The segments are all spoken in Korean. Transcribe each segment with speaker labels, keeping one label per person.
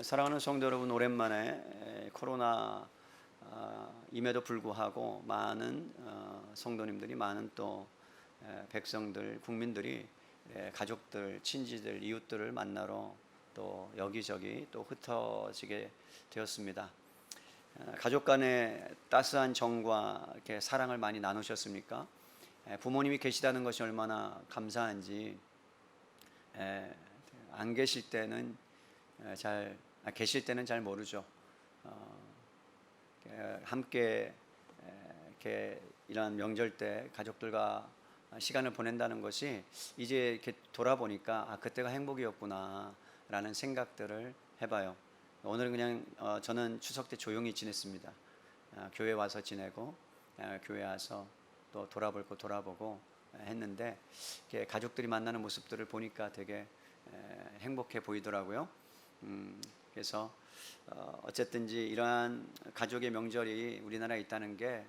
Speaker 1: 사랑하는 성도 여러분, 오랜만에 코로나 임에도 불구하고 많은 성도님들이, 많은 또 백성들, 국민들이 가족들, 친지들, 이웃들을 만나러 또 여기저기 또 흩어지게 되었습니다. 가족 간의 따스한 정과 이렇게 사랑을 많이 나누셨습니까? 부모님이 계시다는 것이 얼마나 감사한지, 안 계실 때는 계실 때는 잘 모르죠. 함께 이렇게 이런 명절 때 가족들과 시간을 보낸다는 것이 이제 이렇게 돌아보니까 그때가 행복이었구나라는 생각들을 해봐요. 오늘 그냥 저는 추석 때 조용히 지냈습니다. 교회 와서 지내고, 교회 와서 또 돌아볼 거 돌아보고 했는데, 이렇게 가족들이 만나는 모습들을 보니까 되게 행복해 보이더라고요. 그래서 어쨌든지 이러한 가족의 명절이 우리나라에 있다는 게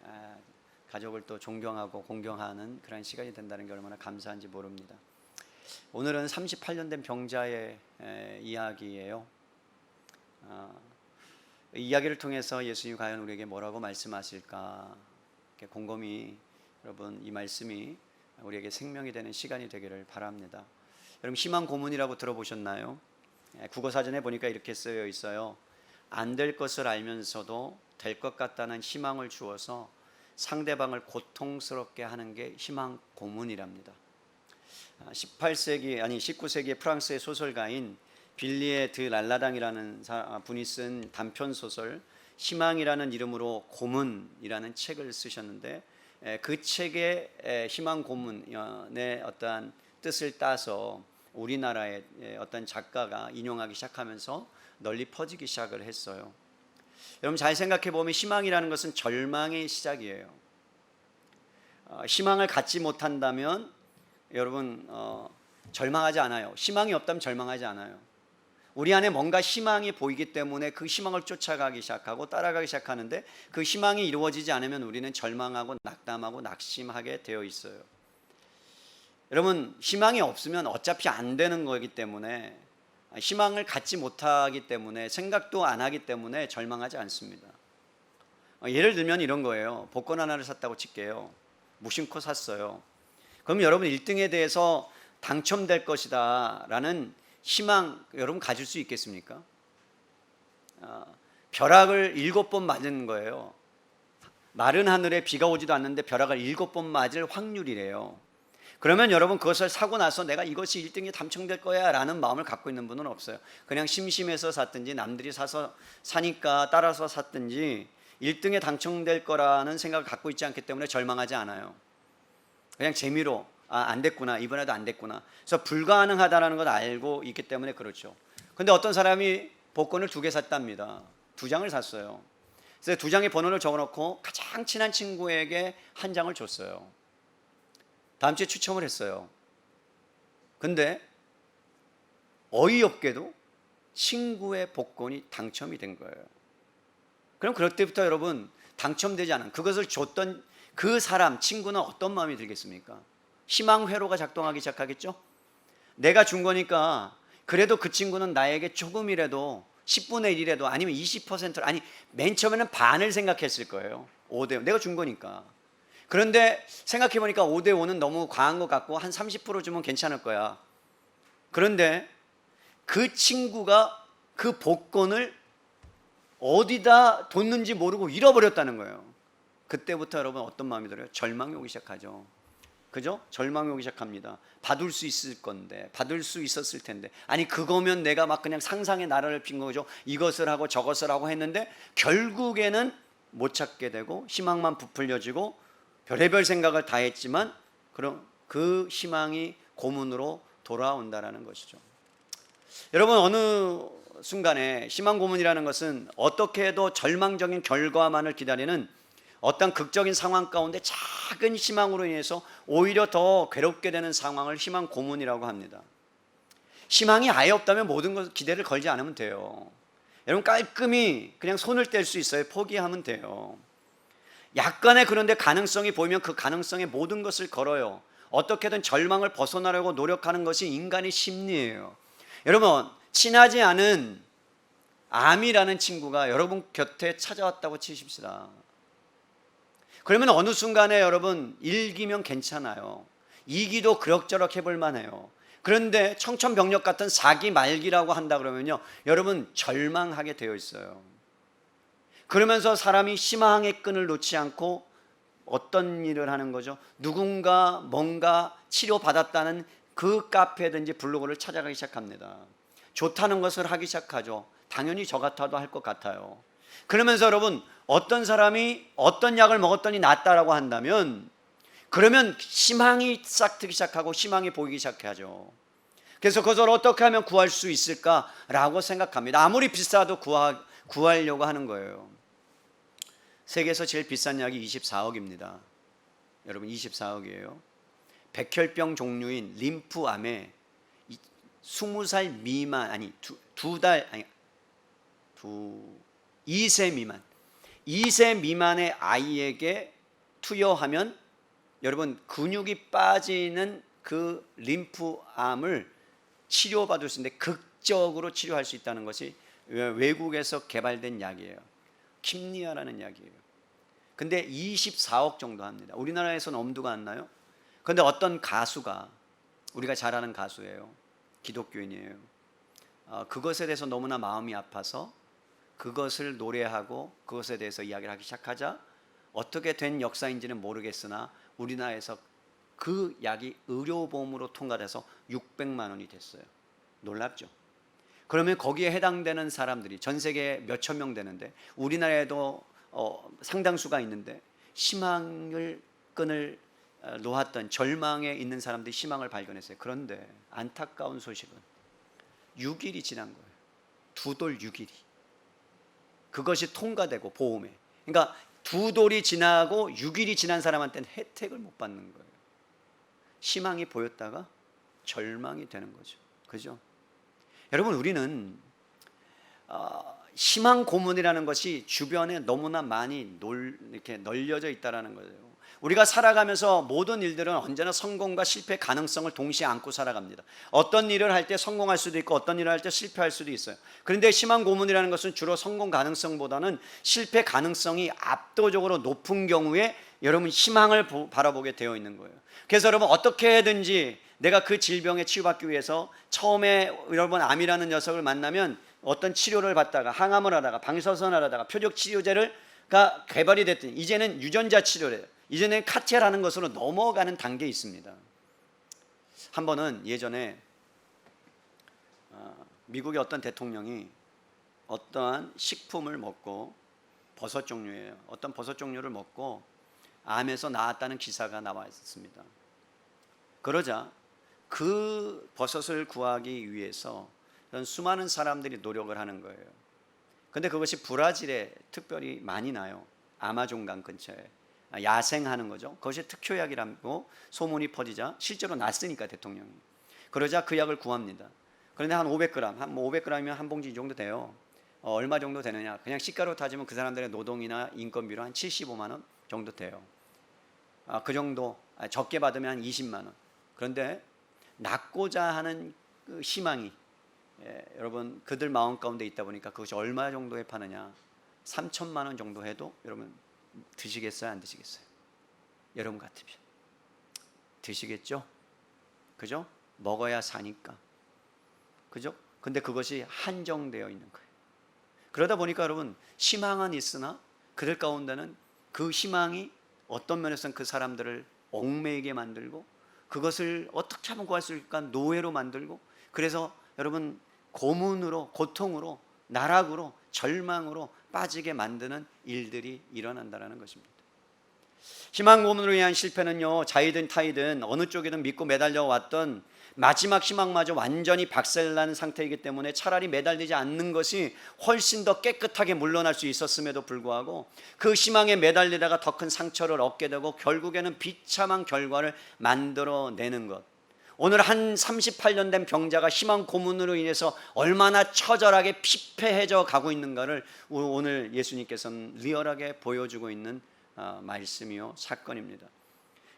Speaker 1: 가족을 또 존경하고 공경하는 그런 시간이 된다는 게 얼마나 감사한지 모릅니다. 오늘은 38년 된 병자의 이야기예요. 이 이야기를 통해서 예수님이 과연 우리에게 뭐라고 말씀하실까, 이렇게 곰곰이 여러분 이 말씀이 우리에게 생명이 되는 시간이 되기를 바랍니다. 여러분, 희망 고문이라고 들어보셨나요? 국어사전에 보니까 이렇게 쓰여 있어요. 안 될 것을 알면서도 될 것 같다는 희망을 주어서 상대방을 고통스럽게 하는 게 희망 고문이랍니다. 19세기의 프랑스의 소설가인 빌리에 드 랄라당이라는 분이 쓴 단편 소설 희망이라는 이름으로 고문이라는 책을 쓰셨는데, 그 책의 희망 고문의 어떠한 뜻을 따서 우리나라의 어떤 작가가 인용하기 시작하면서 널리 퍼지기 시작을 했어요. 여러분, 잘 생각해 보면 희망이라는 것은 절망의 시작이에요. 희망을 갖지 못한다면 여러분 절망하지 않아요. 희망이 없다면 절망하지 않아요. 우리 안에 뭔가 희망이 보이기 때문에 그 희망을 쫓아가기 시작하고 따라가기 시작하는데, 그 희망이 이루어지지 않으면 우리는 절망하고 낙담하고 낙심하게 되어 있어요. 여러분, 희망이 없으면 어차피 안 되는 거기 때문에, 희망을 갖지 못하기 때문에, 생각도 안 하기 때문에 절망하지 않습니다. 예를 들면 이런 거예요. 복권 하나를 샀다고 칠게요. 무심코 샀어요. 그럼 여러분 1등에 대해서 당첨될 것이다 라는 희망 여러분 가질 수 있겠습니까? 벼락을 7번 맞는 거예요. 마른 하늘에 비가 오지도 않는데 벼락을 7번 맞을 확률이래요. 그러면 여러분, 그것을 사고 나서 내가 이것이 1등이 당첨될 거야 라는 마음을 갖고 있는 분은 없어요. 그냥 심심해서 샀든지 남들이 사니까 따라서 샀든지 1등에 당첨될 거라는 생각을 갖고 있지 않기 때문에 절망하지 않아요. 그냥 재미로 안 됐구나, 이번에도 안 됐구나. 그래서 불가능하다는 걸 알고 있기 때문에 그렇죠. 근데 어떤 사람이 복권을 2개 샀답니다. 2장을 샀어요. 그래서 2장의 번호를 적어놓고 가장 친한 친구에게 1장을 줬어요. 다음 주에 추첨을 했어요. 근데 어이없게도 친구의 복권이 당첨이 된 거예요. 그럼 그럴 때부터 여러분, 당첨되지 않은 그것을 줬던 그 사람, 친구는 어떤 마음이 들겠습니까? 희망 회로가 작동하기 시작하겠죠? 내가 준 거니까 그래도 그 친구는 나에게 조금이라도 10분의 1이라도 아니면 20%, 아니 맨 처음에는 반을 생각했을 거예요. 5대5 내가 준 거니까. 그런데 생각해 보니까 5대5는 너무 과한 것 같고 한 30% 주면 괜찮을 거야. 그런데 그 친구가 그 복권을 어디다 뒀는지 모르고 잃어버렸다는 거예요. 그때부터 여러분 어떤 마음이 들어요? 절망이 오기 시작하죠. 그죠? 절망이 오기 시작합니다. 받을 수 있을 건데, 받을 수 있었을 텐데, 아니 그거면 내가 막 그냥 상상의 나라를 핀 거죠. 이것을 하고 저것을 하고 했는데 결국에는 못 찾게 되고 희망만 부풀려지고 별의별 생각을 다 했지만 그럼 그 희망이 고문으로 돌아온다라는 것이죠. 여러분, 어느 순간에 희망 고문이라는 것은 어떻게 해도 절망적인 결과만을 기다리는 어떤 극적인 상황 가운데 작은 희망으로 인해서 오히려 더 괴롭게 되는 상황을 희망 고문이라고 합니다. 희망이 아예 없다면 모든 것 기대를 걸지 않으면 돼요. 여러분, 깔끔히 그냥 손을 뗄 수 있어요. 포기하면 돼요. 약간의 그런데 가능성이 보이면 그 가능성에 모든 것을 걸어요. 어떻게든 절망을 벗어나려고 노력하는 것이 인간의 심리예요. 여러분, 친하지 않은 암이라는 친구가 여러분 곁에 찾아왔다고 치십시다. 그러면 어느 순간에 여러분 1기면 괜찮아요. 2기도 그럭저럭 해볼 만해요. 그런데 청천벽력 같은 4기 말기라고 한다 그러면요, 여러분 절망하게 되어 있어요. 그러면서 사람이 희망의 끈을 놓지 않고 어떤 일을 하는 거죠? 누군가 뭔가 치료받았다는 그 카페든지 블로그를 찾아가기 시작합니다. 좋다는 것을 하기 시작하죠. 당연히 저 같아도 할 것 같아요. 그러면서 여러분, 어떤 사람이 어떤 약을 먹었더니 낫다라고 한다면, 그러면 희망이 싹트기 시작하고 희망이 보이기 시작하죠. 그래서 그것을 어떻게 하면 구할 수 있을까라고 생각합니다. 아무리 비싸도 구하려고 하는 거예요. 세계에서 제일 비싼 약이 24억입니다. 여러분 24억이에요. 백혈병 종류인 림프암에 20살 미만, 아니 2세 미만, 2세 미만의 아이에게 투여하면 여러분 근육이 빠지는 그 림프암을 치료받을 수 있는데, 극적으로 치료할 수 있다는 것이 외국에서 개발된 약이에요. 킴리아라는 약이에요. 근데 24억 정도 합니다. 우리나라에서는 엄두가 안 나요. 그런데 어떤 가수가, 우리가 잘 아는 가수예요. 기독교인이에요. 그것에 대해서 너무나 마음이 아파서 그것을 노래하고 그것에 대해서 이야기를 하기 시작하자 어떻게 된 역사인지는 모르겠으나 우리나라에서 그 약이 의료보험으로 통과돼서 600만 원이 됐어요. 놀랍죠? 그러면 거기에 해당되는 사람들이 전 세계에 몇천 명 되는데, 우리나라에도 상당수가 있는데, 희망을 끈을 놓았던 절망에 있는 사람들이 희망을 발견했어요. 그런데 안타까운 소식은 6일이 지난 거예요. 2돌 6일이. 그것이 통과되고 보험에, 그러니까 2돌이 지나고 6일이 지난 사람한테는 혜택을 못 받는 거예요. 희망이 보였다가 절망이 되는 거죠. 그죠? 여러분, 우리는 희망 고문이라는 것이 주변에 너무나 많이 이렇게 널려져 있다라는 거예요. 우리가 살아가면서 모든 일들은 언제나 성공과 실패 가능성을 동시에 안고 살아갑니다. 어떤 일을 할 때 성공할 수도 있고 어떤 일을 할 때 실패할 수도 있어요. 그런데 희망 고문이라는 것은 주로 성공 가능성보다는 실패 가능성이 압도적으로 높은 경우에 여러분 희망을 바라보게 되어 있는 거예요. 그래서 여러분, 어떻게든지 내가 그 질병에 치유받기 위해서, 처음에 여러분 암이라는 녀석을 만나면 어떤 치료를 받다가 항암을 하다가 방사선을 하다가 표적 치료제가 개발이 됐더니 이제는 유전자 치료래요. 이제는 카체라는 것으로 넘어가는 단계에 있습니다. 한 번은 예전에 미국의 어떤 대통령이 어떠한 식품을 먹고, 버섯 종류예요. 어떤 버섯 종류를 먹고 암에서 나았다는 기사가 나와 있었습니다. 그러자 그 버섯을 구하기 위해서 수많은 사람들이 노력을 하는 거예요. 근데 그것이 브라질에 특별히 많이 나요. 아마존강 근처에 야생하는 거죠. 그것이 특효약이라고 소문이 퍼지자 실제로 났으니까 대통령이. 그러자 그 약을 구합니다. 그런데 한 500g, 한 500g이면 한 봉지 이 정도 돼요. 얼마 정도 되느냐? 그냥 시가로 따지면 그 사람들의 노동이나 인건비로 한 75만 원 정도 돼요. 그 정도, 적게 받으면 한 20만 원. 그런데 낫고자 하는 그 희망이 여러분 그들 마음 가운데 있다 보니까 그것이 얼마 정도에 파느냐? 3천만 원 정도 해도 여러분 드시겠어요? 안 드시겠어요? 여러분 같으면 드시겠죠? 그죠? 먹어야 사니까. 그죠? 근데 그것이 한정되어 있는 거예요. 그러다 보니까 여러분 희망은 있으나 그들 가운데는 그 희망이 어떤 면에서는 그 사람들을 얽매이게 만들고, 그것을 어떻게 하면 구할 수 있을까 노예로 만들고, 그래서 여러분 고문으로, 고통으로, 나락으로, 절망으로 빠지게 만드는 일들이 일어난다는 것입니다. 희망 고문으로 인한 실패는요, 자이든 타이든 어느 쪽이든 믿고 매달려 왔던 마지막 희망마저 완전히 박살난 상태이기 때문에 차라리 매달리지 않는 것이 훨씬 더 깨끗하게 물러날 수 있었음에도 불구하고 그 희망에 매달리다가 더 큰 상처를 얻게 되고 결국에는 비참한 결과를 만들어내는 것. 오늘 한 38년 된 병자가 희망 고문으로 인해서 얼마나 처절하게 피폐해져 가고 있는가를 오늘 예수님께서는 리얼하게 보여주고 있는 말씀이요 사건입니다.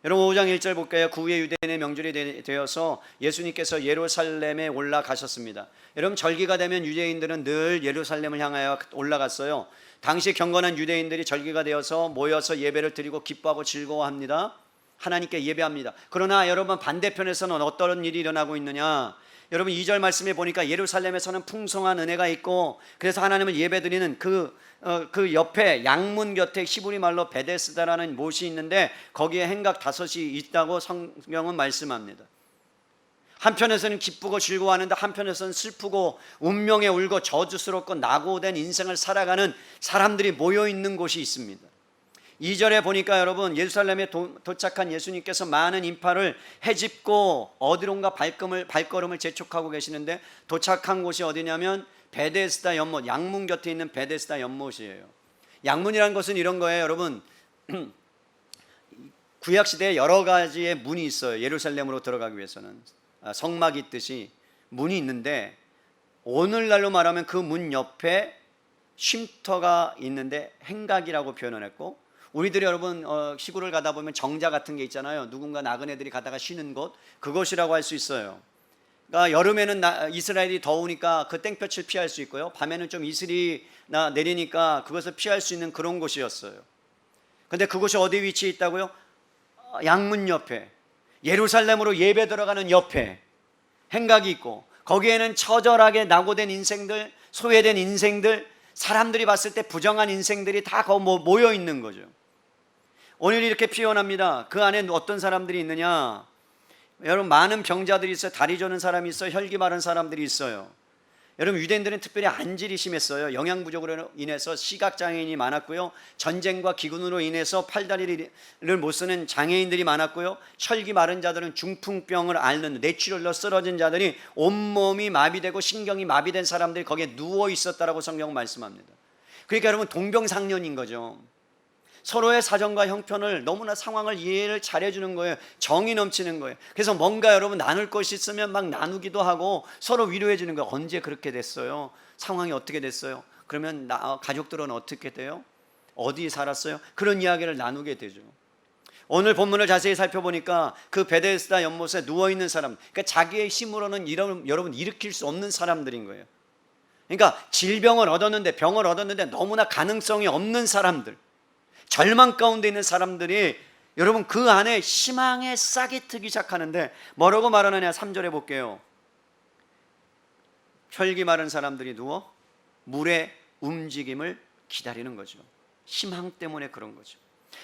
Speaker 1: 여러분 5장 1절 볼까요? 그 후에 유대인의 명절이 되어서 예수님께서 예루살렘에 올라가셨습니다. 여러분 절기가 되면 유대인들은 늘 예루살렘을 향하여 올라갔어요. 당시 경건한 유대인들이 절기가 되어서 모여서 예배를 드리고 기뻐하고 즐거워합니다. 하나님께 예배합니다. 그러나 여러분 반대편에서는 어떤 일이 일어나고 있느냐? 여러분 2절 말씀에 보니까 예루살렘에서는 풍성한 은혜가 있고 그래서 하나님을 예배드리는 그 옆에 양문 곁에 히브리 말로 베데스다라는 못이 있는데 거기에 행각 5이 있다고 성경은 말씀합니다. 한편에서는 기쁘고 즐거워하는데 한편에서는 슬프고 운명에 울고 저주스럽고 낙오된 인생을 살아가는 사람들이 모여있는 곳이 있습니다. 2절에 보니까 여러분 예루살렘에 도착한 예수님께서 많은 인파를 헤집고 어디론가 발걸음을 재촉하고 계시는데 도착한 곳이 어디냐면 베데스다 연못, 양문 곁에 있는 베데스다 연못이에요. 양문이라는 것은 이런 거예요. 여러분 구약시대에 여러 가지의 문이 있어요. 예루살렘으로 들어가기 위해서는 성막이 있듯이 문이 있는데 오늘날로 말하면 그 문 옆에 쉼터가 있는데 행각이라고 표현을 했고 우리들이 여러분 시골을 가다 보면 정자 같은 게 있잖아요. 누군가 나그네들이 가다가 쉬는 곳, 그것이라고 할 수 있어요. 그러니까 여름에는 이스라엘이 더우니까 그 땡볕을 피할 수 있고요. 밤에는 좀 이슬이 내리니까 그것을 피할 수 있는 그런 곳이었어요. 근데 그곳이 어디 위치해 있다고요? 양문 옆에, 예루살렘으로 예배 들어가는 옆에 행각이 있고 거기에는 처절하게 낙오된 인생들, 소외된 인생들, 사람들이 봤을 때 부정한 인생들이 다 모여 있는 거죠. 오늘 이렇게 표현합니다. 그 안에 어떤 사람들이 있느냐? 여러분 많은 병자들이 있어요. 다리 저는 사람이 있어요. 혈기 마른 사람들이 있어요. 여러분 유대인들은 특별히 안질이 심했어요. 영양 부족으로 인해서 시각장애인이 많았고요. 전쟁과 기근으로 인해서 팔다리를 못 쓰는 장애인들이 많았고요. 혈기 마른 자들은 중풍병을 앓는 뇌출혈로 쓰러진 자들이 온몸이 마비되고 신경이 마비된 사람들이 거기에 누워 있었다라고 성경은 말씀합니다. 그러니까 여러분 동병상련인 거죠. 서로의 사정과 형편을 너무나 상황을 이해를 잘해주는 거예요. 정이 넘치는 거예요. 그래서 뭔가 여러분 나눌 것이 있으면 막 나누기도 하고 서로 위로해 주는 거예요. 언제 그렇게 됐어요? 상황이 어떻게 됐어요? 그러면 가족들은 어떻게 돼요? 어디 살았어요? 그런 이야기를 나누게 되죠. 오늘 본문을 자세히 살펴보니까 그 베데스다 연못에 누워있는 사람, 그러니까 자기의 힘으로는 여러분 일으킬 수 없는 사람들인 거예요. 그러니까 질병을 얻었는데 병을 얻었는데 너무나 가능성이 없는 사람들, 절망 가운데 있는 사람들이 여러분 그 안에 희망의 싹이 트기 시작하는데 뭐라고 말하느냐? 3절에 볼게요. 혈기 마른 사람들이 누워 물의 움직임을 기다리는 거죠. 희망 때문에 그런 거죠.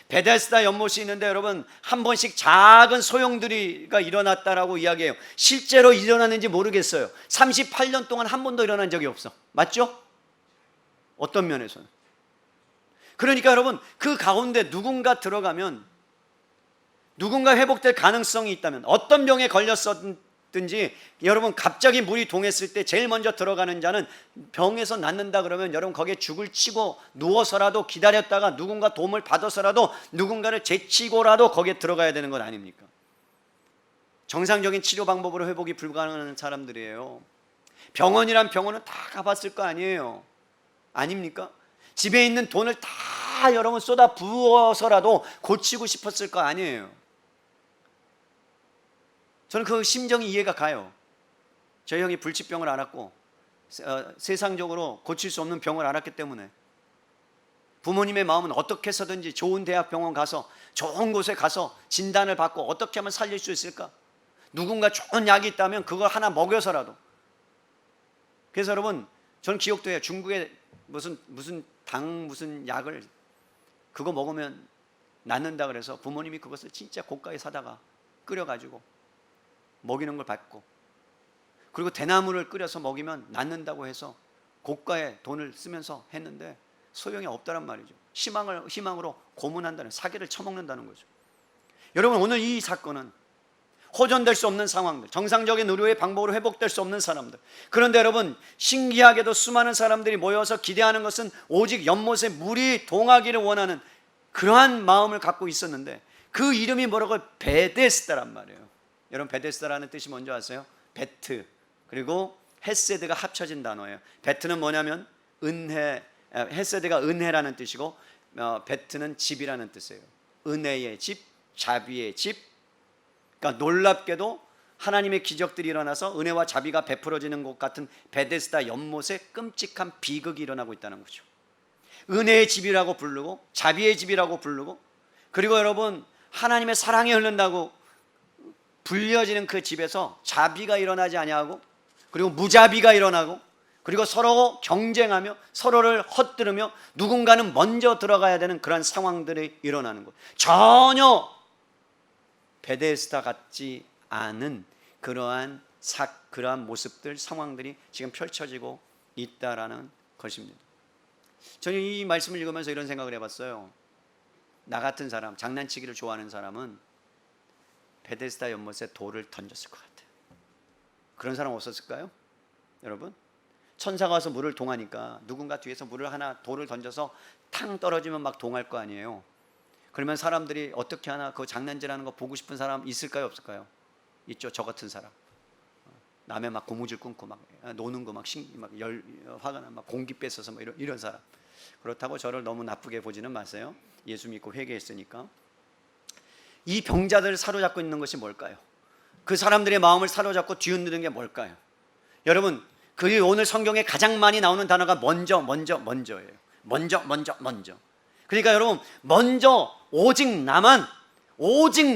Speaker 1: 베데스다 연못이 있는데 여러분 한 번씩 작은 소용돌이가 일어났다라고 이야기해요. 실제로 일어났는지 모르겠어요. 38년 동안 한 번도 일어난 적이 없어. 맞죠? 어떤 면에서는. 그러니까 여러분 그 가운데 누군가 들어가면 누군가 회복될 가능성이 있다면 어떤 병에 걸렸었든지 여러분 갑자기 물이 동했을 때 제일 먼저 들어가는 자는 병에서 낫는다 그러면 여러분 거기에 죽을 치고 누워서라도 기다렸다가 누군가 도움을 받아서라도 누군가를 제치고라도 거기에 들어가야 되는 것 아닙니까? 정상적인 치료 방법으로 회복이 불가능한 사람들이에요. 병원이란 병원은 다 가봤을 거 아니에요. 아닙니까? 집에 있는 돈을 다 여러분 쏟아 부어서라도 고치고 싶었을 거 아니에요. 저는 그 심정이 이해가 가요. 저희 형이 불치병을 앓았고 세상적으로 고칠 수 없는 병을 앓았기 때문에 부모님의 마음은 어떻게 해서든지 좋은 대학병원 가서 좋은 곳에 가서 진단을 받고 어떻게 하면 살릴 수 있을까? 누군가 좋은 약이 있다면 그걸 하나 먹여서라도. 그래서 여러분 저는 기억도 해요. 중국에 무슨 약을 그거 먹으면 낫는다 그래서 부모님이 그것을 진짜 고가에 사다가 끓여가지고 먹이는 걸 받고 그리고 대나무를 끓여서 먹이면 낫는다고 해서 고가의 돈을 쓰면서 했는데 소용이 없다란 말이죠. 희망으로 고문한다는, 사기를 쳐먹는다는 거죠. 여러분 오늘 이 사건은 호전될 수 없는 상황들, 정상적인 의료의 방법으로 회복될 수 없는 사람들. 그런데 여러분 신기하게도 수많은 사람들이 모여서 기대하는 것은 오직 연못에 물이 동하기를 원하는 그러한 마음을 갖고 있었는데 그 이름이 뭐라고? 베데스다란 말이에요. 여러분 베데스다라는 뜻이 뭔지 아세요? 베트 그리고 헤세드가 합쳐진 단어예요. 베트는 뭐냐면 은혜, 헤세드가 은혜라는 뜻이고 베트는 집이라는 뜻이에요. 은혜의 집, 자비의 집. 그러니까 놀랍게도 하나님의 기적들이 일어나서 은혜와 자비가 베풀어지는 것 같은 베데스다 연못에 끔찍한 비극이 일어나고 있다는 거죠. 은혜의 집이라고 부르고 자비의 집이라고 부르고, 그리고 여러분 하나님의 사랑이 흐른다고 불려지는 그 집에서 자비가 일어나지 아니하고, 그리고 무자비가 일어나고, 그리고 서로 경쟁하며 서로를 헛들으며 누군가는 먼저 들어가야 되는 그런 상황들이 일어나는 것. 전혀 베데스다 같지 않은 그러한 모습들, 상황들이 지금 펼쳐지고 있다라는 것입니다. 저는 이 말씀을 읽으면서 이런 생각을 해봤어요. 나 같은 사람, 장난치기를 좋아하는 사람은 베데스다 연못에 돌을 던졌을 것 같아요. 그런 사람 없었을까요? 여러분, 천사가 와서 물을 동하니까 누군가 뒤에서 돌을 던져서 탕 떨어지면 막 동할 거 아니에요. 그러면 사람들이 어떻게 하나 그 장난질하는 거 보고 싶은 사람 있을까요, 없을까요? 있죠. 저 같은 사람. 남의 막 고무줄 끊고 막 노는 거 막 화가 나 막 공기 뺏어서 막 이런 사람. 그렇다고 저를 너무 나쁘게 보지는 마세요. 예수 믿고 회개했으니까. 이 병자들을 사로잡고 있는 것이 뭘까요? 그 사람들의 마음을 사로잡고 뒤흔드는 게 뭘까요? 여러분, 그 오늘 성경에 가장 많이 나오는 단어가 먼저예요. 먼저. 그러니까 여러분, 먼저 오직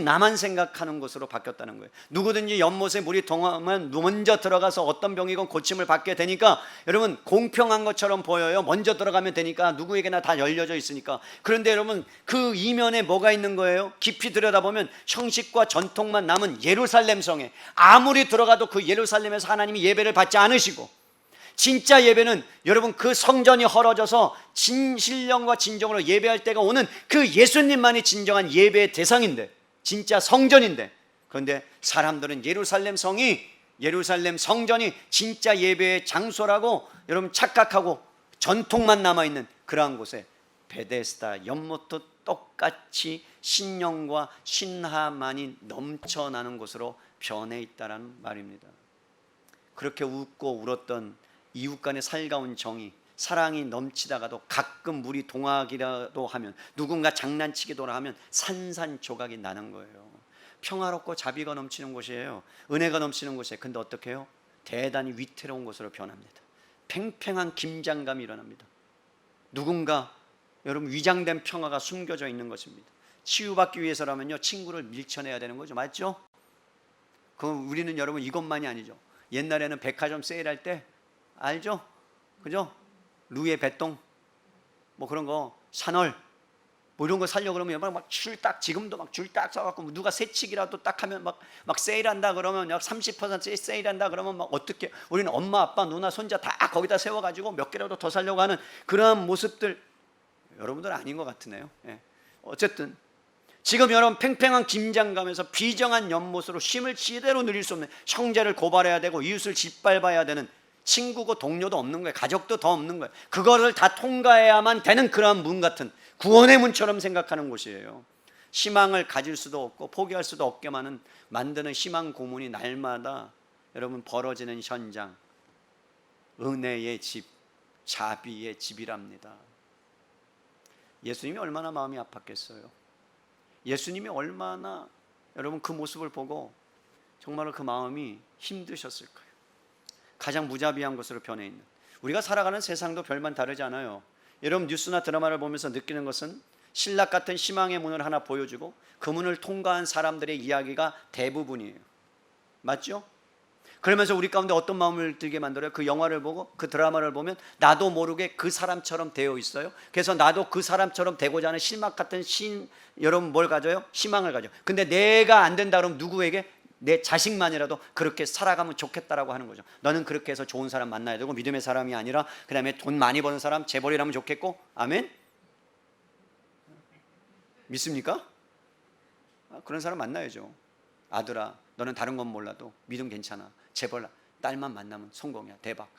Speaker 1: 나만 생각하는 것으로 바뀌었다는 거예요. 누구든지 연못에 물이 동하면 먼저 들어가서 어떤 병이건 고침을 받게 되니까 여러분 공평한 것처럼 보여요. 먼저 들어가면 되니까, 누구에게나 다 열려져 있으니까. 그런데 여러분 그 이면에 뭐가 있는 거예요? 깊이 들여다보면 형식과 전통만 남은 예루살렘 성에 아무리 들어가도 그 예루살렘에서 하나님이 예배를 받지 않으시고, 진짜 예배는 여러분 그 성전이 헐어져서 진신령과 진정으로 예배할 때가 오는 그 예수님만이 진정한 예배의 대상인데, 진짜 성전인데, 그런데 사람들은 예루살렘 성전이 진짜 예배의 장소라고 여러분 착각하고 전통만 남아있는 그러한 곳에 베데스다 연못도 똑같이 신령과 신하만이 넘쳐나는 곳으로 변해 있다는 말입니다. 그렇게 웃고 울었던 이웃 간의 살가운 정이, 사랑이 넘치다가도 가끔 물이 동하기라도 하면, 누군가 장난치기도 하면 산산조각이 나는 거예요. 평화롭고 자비가 넘치는 곳이에요. 은혜가 넘치는 곳이에요. 근데 어떻게 해요? 대단히 위태로운 곳으로 변합니다. 팽팽한 긴장감이 일어납니다. 누군가 여러분 위장된 평화가 숨겨져 있는 것입니다. 치유받기 위해서라면요 친구를 밀쳐내야 되는 거죠. 맞죠? 우리는 여러분 이것만이 아니죠. 옛날에는 백화점 세일할 때 알죠? 그죠? 루이의 베똥 뭐 그런 거, 샤넬 뭐 이런 거 살려고 그러면 막 줄 딱, 지금도 막 줄 딱 써갖고 누가 새치기라도 딱 하면 막 세일한다 그러면 약 30% 세일한다 그러면 막 어떻게, 우리는 엄마 아빠 누나 손자 다 거기다 세워가지고 몇 개라도 더 살려고 하는 그러한 모습들, 여러분들 아닌 것 같으네요. 예. 어쨌든 지금 여러분 팽팽한 긴장감에서 비정한 연못으로 쉼을 제대로 누릴 수 없는, 형제를 고발해야 되고 이웃을 짓밟아야 되는, 친구고 동료도 없는 거예요. 가족도 더 없는 거예요. 그거를 다 통과해야만 되는 그러한 문 같은, 구원의 문처럼 생각하는 곳이에요. 희망을 가질 수도 없고 포기할 수도 없게 만드는 희망 고문이 날마다 여러분 벌어지는 현장, 은혜의 집, 자비의 집이랍니다. 예수님이 얼마나 마음이 아팠겠어요. 예수님이 얼마나 여러분 그 모습을 보고 정말로 그 마음이 힘드셨을 거예요. 가장 무자비한 것으로 변해 있는, 우리가 살아가는 세상도 별반 다르지 않아요. 여러분 뉴스나 드라마를 보면서 느끼는 것은 신락 같은 희망의 문을 하나 보여주고 그 문을 통과한 사람들의 이야기가 대부분이에요. 맞죠? 그러면서 우리 가운데 어떤 마음을 들게 만들어요? 그 영화를 보고 그 드라마를 보면 나도 모르게 그 사람처럼 되어 있어요. 그래서 나도 그 사람처럼 되고자 하는 실막 같은 여러분 뭘 가져요? 희망을 가져요. 근데 내가 안 된다 그러면 누구에게? 내 자식만이라도 그렇게 살아가면 좋겠다라고 하는 거죠. 너는 그렇게 해서 좋은 사람 만나야 되고 믿음의 사람이 아니라 그 다음에 돈 많이 버는 사람, 재벌이라면 좋겠고. 아멘? 믿습니까? 그런 사람 만나야죠. 아들아, 너는 다른 건 몰라도 믿음 괜찮아. 재벌 딸만 만나면 성공이야. 대박.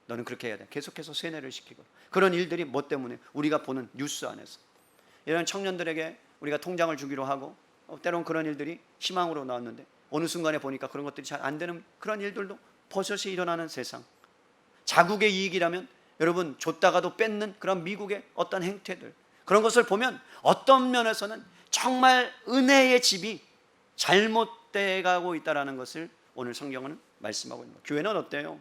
Speaker 1: 너는 그렇게 해야 돼. 계속해서 세뇌를 시키고. 그런 일들이 뭐 때문에? 우리가 보는 뉴스 안에서 이런 청년들에게 우리가 통장을 주기로 하고 때론 그런 일들이 희망으로 나왔는데 어느 순간에 보니까 그런 것들이 잘 안 되는 그런 일들도 버젓이 일어나는 세상. 자국의 이익이라면 여러분 줬다가도 뺏는 그런 미국의 어떤 행태들, 그런 것을 보면 어떤 면에서는 정말 은혜의 집이 잘못돼 가고 있다는 것을 오늘 성경은 말씀하고 있는 거예요. 교회는 어때요?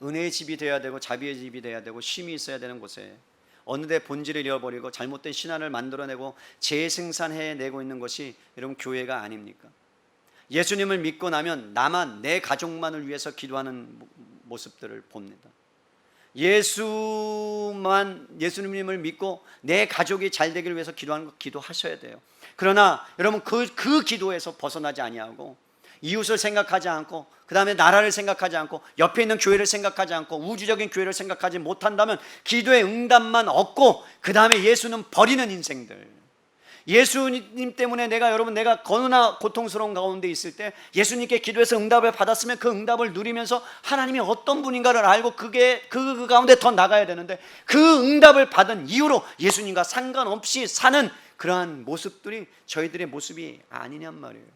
Speaker 1: 은혜의 집이 되어야 되고 자비의 집이 되어야 되고 쉼이 있어야 되는 곳에 어느 데 본질을 잃어버리고 잘못된 신앙을 만들어내고 재생산해내고 있는 것이 여러분 교회가 아닙니까? 예수님을 믿고 나면 나만, 내 가족만을 위해서 기도하는 모습들을 봅니다. 예수님을 믿고 내 가족이 잘 되기를 위해서 기도하는 거 기도하셔야 돼요. 그러나 여러분 그 기도에서 벗어나지 아니하고 이웃을 생각하지 않고 그 다음에 나라를 생각하지 않고 옆에 있는 교회를 생각하지 않고 우주적인 교회를 생각하지 못한다면 기도의 응답만 얻고 그 다음에 예수는 버리는 인생들, 예수님 때문에 내가 거나 고통스러운 가운데 있을 때 예수님께 기도해서 응답을 받았으면 그 응답을 누리면서 하나님이 어떤 분인가를 알고 그 가운데 더 나가야 되는데 그 응답을 받은 이후로 예수님과 상관없이 사는 그러한 모습들이 저희들의 모습이 아니냔 말이에요.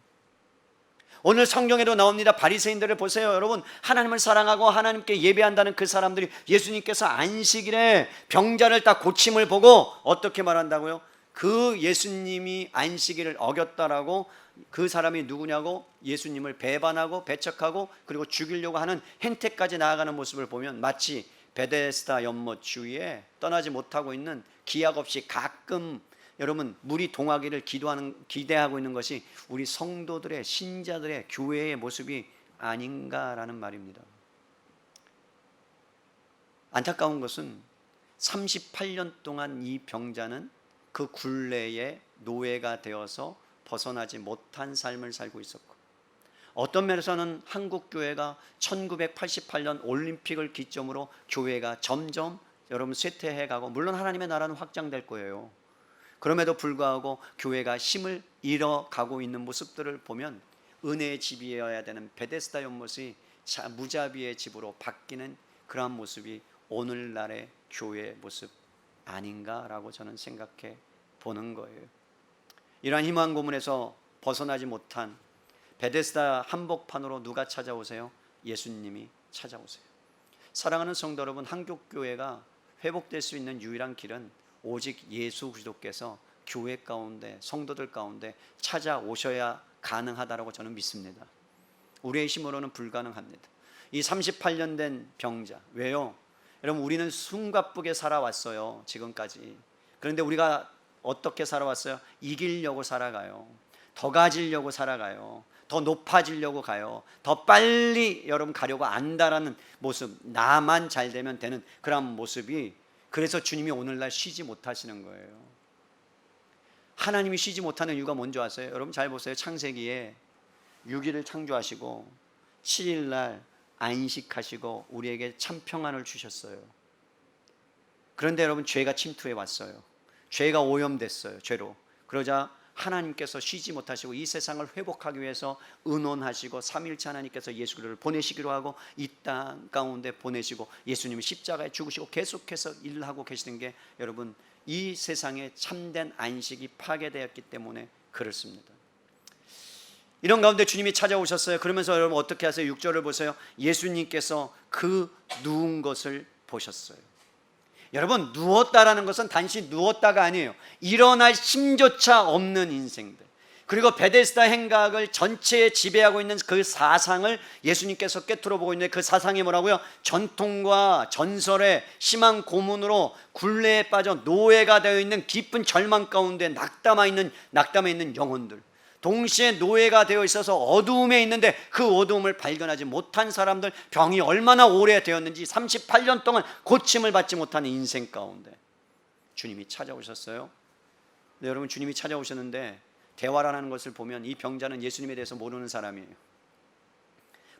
Speaker 1: 오늘 성경에도 나옵니다. 바리새인들을 보세요. 여러분, 하나님을 사랑하고 하나님께 예배한다는 그 사람들이 예수님께서 안식일에 병자를 딱 고침을 보고 어떻게 말한다고요? 그 예수님이 안식일을 어겼다라고 그 사람이 누구냐고 예수님을 배반하고 배척하고 그리고 죽이려고 하는 행태까지 나아가는 모습을 보면 마치 베데스다 연못 주위에 떠나지 못하고 있는 기약 없이 가끔 여러분 물이 동하기를 기대하고 있는 것이 우리 성도들의 신자들의 교회의 모습이 아닌가라는 말입니다. 안타까운 것은 38년 동안 이 병자는 그 굴레의 노예가 되어서 벗어나지 못한 삶을 살고 있었고, 어떤 면에서는 한국 교회가 1988년 올림픽을 기점으로 교회가 점점 여러분 쇠퇴해 가고, 물론 하나님의 나라는 확장될 거예요. 그럼에도 불구하고 교회가 힘을 잃어가고 있는 모습들을 보면 은혜의 집이어야 되는 베데스다 연못이 무자비의 집으로 바뀌는 그러한 모습이 오늘날의 교회의 모습 아닌가라고 저는 생각해 보는 거예요. 이러한 희망 고문에서 벗어나지 못한 베데스다 한복판으로 누가 찾아오세요? 예수님이 찾아오세요. 사랑하는 성도 여러분, 한국교회가 회복될 수 있는 유일한 길은 오직 예수 그리스도께서 교회 가운데 성도들 가운데 찾아오셔야 가능하다고 저는 믿습니다. 우리의 힘으로는 불가능합니다. 이 38년 된 병자, 왜요? 여러분, 우리는 숨가쁘게 살아왔어요, 지금까지. 그런데 우리가 어떻게 살아왔어요? 이기려고 살아가요. 더 가지려고 살아가요. 더 높아지려고 가요. 더 빨리 여러분 가려고 안다라는 모습, 나만 잘 되면 되는 그런 모습이, 그래서 주님이 오늘날 쉬지 못하시는 거예요. 하나님이 쉬지 못하는 이유가 뭔지 아세요? 여러분 잘 보세요. 창세기에 6일을 창조하시고 7일날 안식하시고 우리에게 참 평안을 주셨어요. 그런데 여러분 죄가 침투해 왔어요. 죄가 오염됐어요. 죄로. 그러자 하나님께서 쉬지 못하시고 이 세상을 회복하기 위해서 의논하시고 삼위일체 하나님께서 예수 그리스도를 보내시기로 하고 이 땅 가운데 보내시고 예수님이 십자가에 죽으시고 계속해서 일을 하고 계시는 게 여러분 이 세상에 참된 안식이 파괴되었기 때문에 그렇습니다. 이런 가운데 주님이 찾아오셨어요. 그러면서 여러분 어떻게 하세요? 6절을 보세요. 예수님께서 그 누운 것을 보셨어요. 여러분, 누웠다라는 것은 단지 누웠다가 아니에요. 일어날 힘조차 없는 인생들, 그리고 베데스다 행각을 전체에 지배하고 있는 그 사상을 예수님께서 꿰뚫어 보고 있는데, 그 사상이 뭐라고요? 전통과 전설의 희망 고문으로 굴레에 빠져 노예가 되어 있는 깊은 절망 가운데 낙담해 있는 영혼들, 동시에 노예가 되어 있어서 어두움에 있는데 그 어두움을 발견하지 못한 사람들, 병이 얼마나 오래 되었는지 38년 동안 고침을 받지 못하는 인생 가운데 주님이 찾아오셨어요. 근데 여러분, 주님이 찾아오셨는데 대화라는 것을 보면 이 병자는 예수님에 대해서 모르는 사람이에요.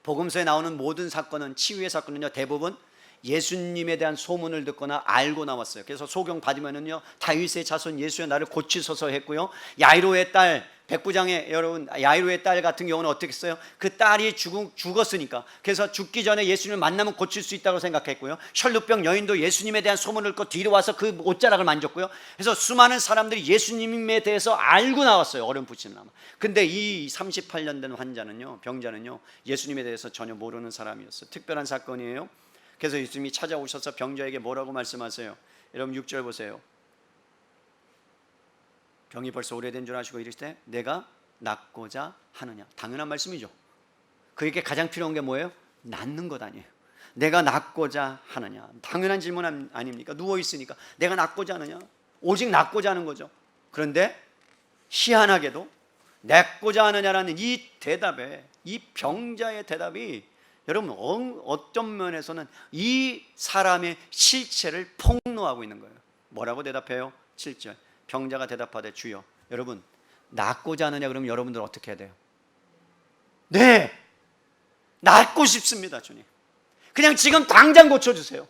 Speaker 1: 복음서에 나오는 모든 사건은, 치유의 사건은요, 대부분 예수님에 대한 소문을 듣거나 알고 나왔어요. 그래서 소경 받으면은요, 다윗의 자손 예수여 나를 고치소서 했고요. 야이로의 딸, 백부장의 여러분 야이로의 딸 같은 경우는 어떻게 했어요? 그 딸이 죽었으니까, 그래서 죽기 전에 예수님을 만나면 고칠 수 있다고 생각했고요. 혈루병 여인도 예수님에 대한 소문을 듣고 뒤로 와서 그 옷자락을 만졌고요. 그래서 수많은 사람들이 예수님에 대해서 알고 나왔어요, 어렴풋이나마. 근데 이 38년 된 환자는요, 병자는요, 예수님에 대해서 전혀 모르는 사람이었어요. 특별한 사건이에요. 그래서 예수님이 찾아오셔서 병자에게 뭐라고 말씀하세요? 여러분 6절 보세요. 병이 벌써 오래된 줄 아시고 이르시되 내가 낫고자 하느냐. 당연한 말씀이죠. 그에게 가장 필요한 게 뭐예요? 낫는 것 아니에요. 내가 낫고자 하느냐. 당연한 질문 아닙니까? 누워있으니까 내가 낫고자 하느냐. 오직 낫고자 하는 거죠. 그런데 희한하게도 낫고자 하느냐라는 이 대답에, 이 병자의 대답이 여러분 어떤 면에서는 이 사람의 실체를 폭로하고 있는 거예요. 뭐라고 대답해요? 7절 병자가 대답하되 주여. 여러분 낫고자 하느냐 그러면 여러분들 어떻게 해야 돼요? 네, 낫고 싶습니다 주님. 그냥 지금 당장 고쳐주세요.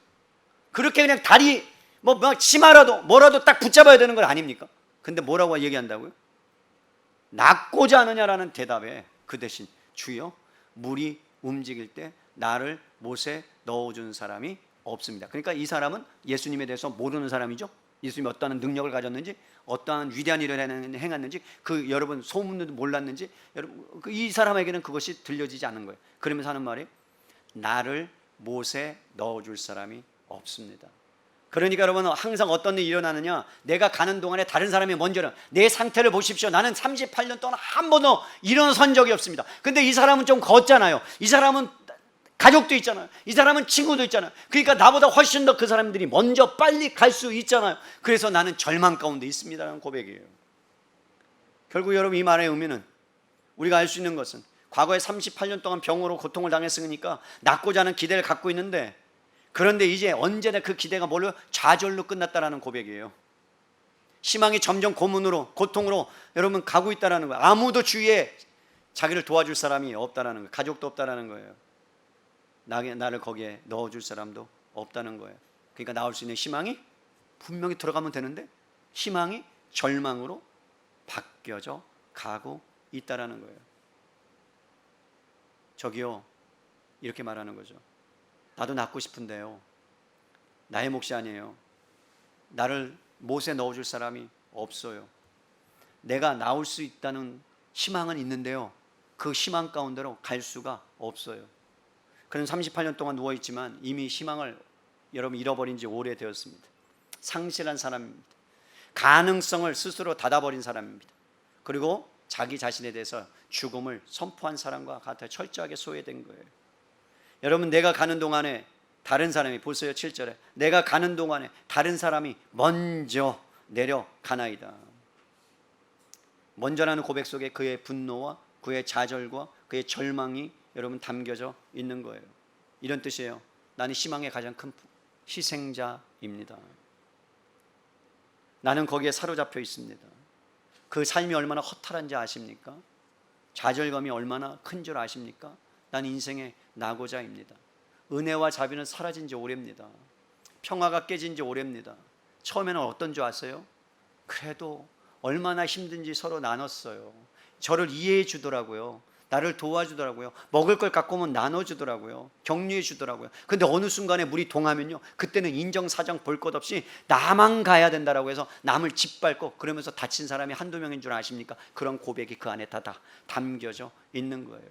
Speaker 1: 그렇게 그냥 다리 뭐 치마라도 뭐라도 딱 붙잡아야 되는 건 아닙니까? 근데 뭐라고 얘기한다고요? 낫고자 하느냐라는 대답에 그 대신 주여 물이 움직일 때 나를 못에 넣어준 사람이 없습니다. 그러니까 이 사람은 예수님에 대해서 모르는 사람이죠. 예수님이 어떠한 능력을 가졌는지, 어떠한 위대한 일을 행했는지, 그 여러분 소문도 몰랐는지, 여러분 이 사람에게는 그것이 들려지지 않는 거예요. 그러면서 하는 말이 나를 못에 넣어줄 사람이 없습니다. 그러니까 여러분 항상 어떤 일이 일어나느냐, 내가 가는 동안에 다른 사람이 먼저 내 상태를 보십시오. 나는 38년 동안 한 번도 일어선 적이 없습니다. 근데 이 사람은 좀 걷잖아요. 이 사람은 가족도 있잖아요. 이 사람은 친구도 있잖아요. 그러니까 나보다 훨씬 더 그 사람들이 먼저 빨리 갈 수 있잖아요. 그래서 나는 절망 가운데 있습니다라는 고백이에요. 결국 여러분 이 말의 의미는 우리가 알 수 있는 것은 과거에 38년 동안 병으로 고통을 당했으니까 낫고자 하는 기대를 갖고 있는데, 그런데 이제 언제나 그 기대가 뭘로? 좌절로 끝났다라는 고백이에요. 희망이 점점 고문으로, 고통으로 여러분 가고 있다라는 거예요. 아무도 주위에 자기를 도와줄 사람이 없다라는 거예요. 가족도 없다라는 거예요. 나를 거기에 넣어줄 사람도 없다는 거예요. 그러니까 나올 수 있는 희망이 분명히 들어가면 되는데 희망이 절망으로 바뀌어져 가고 있다라는 거예요. 저기요, 이렇게 말하는 거죠. 나도 낫고 싶은데요, 나의 몫이 아니에요. 나를 못에 넣어줄 사람이 없어요. 내가 나올 수 있다는 희망은 있는데요, 그 희망 가운데로 갈 수가 없어요. 그는 38년 동안 누워있지만 이미 희망을 여러분 잃어버린 지 오래되었습니다. 상실한 사람입니다. 가능성을 스스로 닫아버린 사람입니다. 그리고 자기 자신에 대해서 죽음을 선포한 사람과 같아 철저하게 소외된 거예요. 여러분 내가 가는 동안에 다른 사람이, 보세요 7절에 내가 가는 동안에 다른 사람이 먼저 내려가나이다. 먼저라는 고백 속에 그의 분노와 그의 좌절과 그의 절망이 여러분 담겨져 있는 거예요. 이런 뜻이에요. 나는 희망의 가장 큰 희생자입니다. 나는 거기에 사로잡혀 있습니다. 그 삶이 얼마나 허탈한지 아십니까? 좌절감이 얼마나 큰 줄 아십니까? 난 인생의 낙오자입니다. 은혜와 자비는 사라진 지 오래입니다. 평화가 깨진 지 오래입니다. 처음에는 어떤 줄 아세요? 그래도 얼마나 힘든지 서로 나눴어요. 저를 이해해 주더라고요. 나를 도와주더라고요. 먹을 걸 갖고 오면 나눠주더라고요. 격려해 주더라고요. 근데 어느 순간에 물이 동하면요, 그때는 인정사정 볼 것 없이 나만 가야 된다라고 해서 남을 짓밟고 그러면서 다친 사람이 한두 명인 줄 아십니까? 그런 고백이 그 안에 다 담겨져 있는 거예요.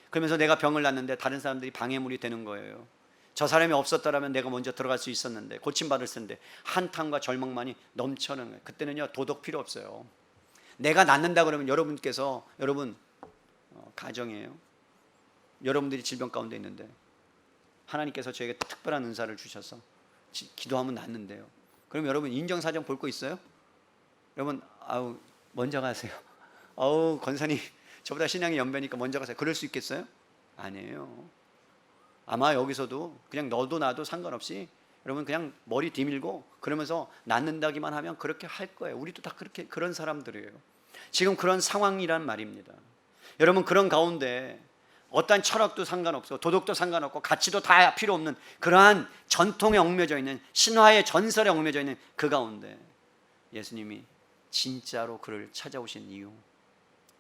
Speaker 1: 그러면서 내가 병을 났는데 다른 사람들이 방해물이 되는 거예요. 저 사람이 없었더라면 내가 먼저 들어갈 수 있었는데, 고침받을 텐데, 한탄과 절망만이 넘쳐는 거예요. 그때는요 도덕 필요 없어요. 내가 낫는다 그러면 여러분께서, 여러분 가정이에요. 여러분들이 질병 가운데 있는데 하나님께서 저에게 특별한 은사를 주셔서 기도하면 낫는데요. 그럼 여러분 인정사정 볼 거 있어요? 여러분 아우 먼저 가세요. 아우 권사님 저보다 신앙이 연배니까 먼저 가세요. 그럴 수 있겠어요? 아니에요. 아마 여기서도 그냥 너도 나도 상관없이 여러분 그냥 머리 뒤밀고 그러면서 낫는다기만 하면 그렇게 할 거예요. 우리도 다 그렇게 그런 사람들이에요. 지금 그런 상황이란 말입니다. 여러분 그런 가운데 어떠한 철학도 상관없고 도덕도 상관없고 가치도 다 필요 없는 그러한 전통에 얽매여 있는, 신화의 전설에 얽매여 있는 그 가운데 예수님이 진짜로 그를 찾아오신 이유,